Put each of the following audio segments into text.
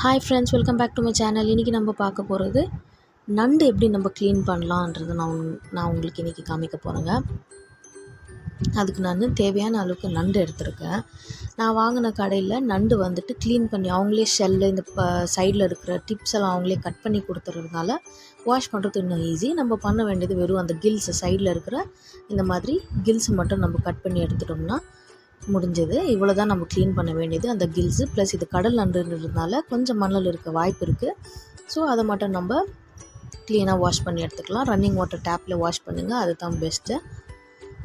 Hi friends, welcome back to my channel. இன்றைக்கி நம்ம பார்க்க போகிறது நண்டு எப்படி நம்ம க்ளீன் பண்ணலான்றது நான் உங்களுக்கு இன்றைக்கி காமிக்க போகிறேங்க. அதுக்கு நான் தேவையான அளவுக்கு நண்டு எடுத்திருக்கேன். நான் வாங்கின கடையில் நண்டு வந்துட்டு க்ளீன் பண்ணி அவங்களே ஷெல்லு இந்த சைடில் இருக்கிற டிப்ஸ் எல்லாம் அவங்களே கட் பண்ணி கொடுத்துறதுனால வாஷ் பண்ணுறது இன்னும் ஈஸி. நம்ம பண்ண வேண்டியது வெறும் அந்த கில்ஸு சைடில் இருக்கிற இந்த மாதிரி கில்ஸு மட்டும் நம்ம கட் பண்ணி எடுத்துட்டோம்னா முடிஞ்சது. இவ்வளோ தான் நம்ம க்ளீன் பண்ண வேண்டியது. அந்த கில்ஸு ப்ளஸ் இது கடல் நண்டுன்றதுனால கொஞ்சம் மணல் இருக்க வாய்ப்பு இருக்குது. ஸோ அதை மட்டும் நம்ம க்ளீனாக வாஷ் பண்ணி எடுத்துக்கலாம். ரன்னிங் வாட்டர் டேப்பில் வாஷ் பண்ணுங்கள், அதுதான் பெஸ்ட்டு.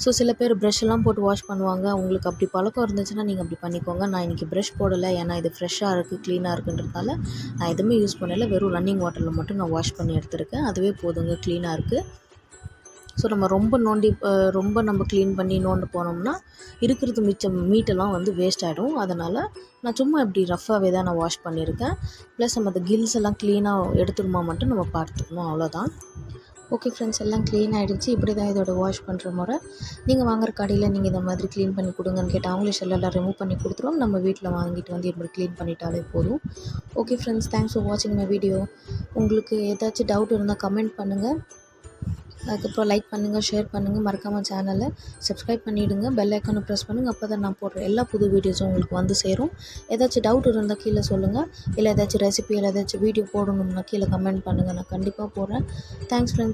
ஸோ சில பேர் ப்ரஷ் எல்லாம் போட்டு வாஷ் பண்ணுவாங்க. உங்களுக்கு அப்படி பழக்கம் இருந்துச்சுன்னா நீங்கள் அப்படி பண்ணிக்கோங்க. நான் இன்றைக்கி ப்ரஷ் போடலை, ஏன்னா இது ஃப்ரெஷ்ஷாக இருக்குது, க்ளீனாக இருக்குன்றதுனால நான் எதுவுமே யூஸ் பண்ணலை. வெறும் ரன்னிங் வாட்டரில் மட்டும் நான் வாஷ் பண்ணி எடுத்துருக்கேன். அதுவே போதுங்க, க்ளீனாக இருக்குது. ஸோ நம்ம ரொம்ப நம்ம க்ளீன் பண்ணி நோண்ட போனோம்னா இருக்கிறது மிச்சம் மீட்டெல்லாம் வந்து வேஸ்ட் ஆகிடும். அதனால் நான் சும்மா இப்படி ரஃப்பாகவே தான் நான் வாஷ் பண்ணியிருக்கேன். ப்ளஸ் நம்ம அந்த கில்ஸ் எல்லாம் க்ளீனாக எடுத்துருமா மட்டும் நம்ம பார்த்துக்கணும், அவ்வளோதான். ஓகே ஃப்ரெண்ட்ஸ், எல்லாம் க்ளீன் ஆகிடுச்சு. இப்படி தான் இதோட வாஷ் பண்ணுற முறை. நீங்கள் வாங்குற கடையில் நீங்கள் இந்த மாதிரி க்ளீன் பண்ணி கொடுங்கன்னு கேட்டால் அவங்களே ஷெல்லெல்லாம் ரிமூவ் பண்ணி கொடுத்துருவோம். நம்ம வீட்டில் வாங்கிட்டு வந்து இப்படி க்ளீன் பண்ணிட்டாலே போதும். ஓகே ஃப்ரெண்ட்ஸ், தேங்க்ஸ் ஃபார் வாட்சிங் மை வீடியோ. உங்களுக்கு ஏதாச்சும் டவுட் இருந்தால் கமெண்ட் பண்ணுங்கள். அதுக்கப்புறம் லைக் பண்ணுங்கள், ஷேர் பண்ணுங்கள். மறக்காமல் சேனலை சப்ஸ்கிரைப் பண்ணிவிடுங்க. பெல் ஐக்கானை ப்ரெஸ் பண்ணுங்கள். அப்போ தான் நான் போடுற எல்லா புது வீடியோஸும் உங்களுக்கு வந்து சேரும். ஏதாச்சும் டவுட் இருந்தால் கீழே சொல்லுங்கள். இல்லை ஏதாச்சும் ரெசிபி இல்லை ஏதாச்சும் வீடியோ போடணும்னா கீழே கமெண்ட் பண்ணுங்கள். நான் கண்டிப்பாக போடுறேன். Thanks friends.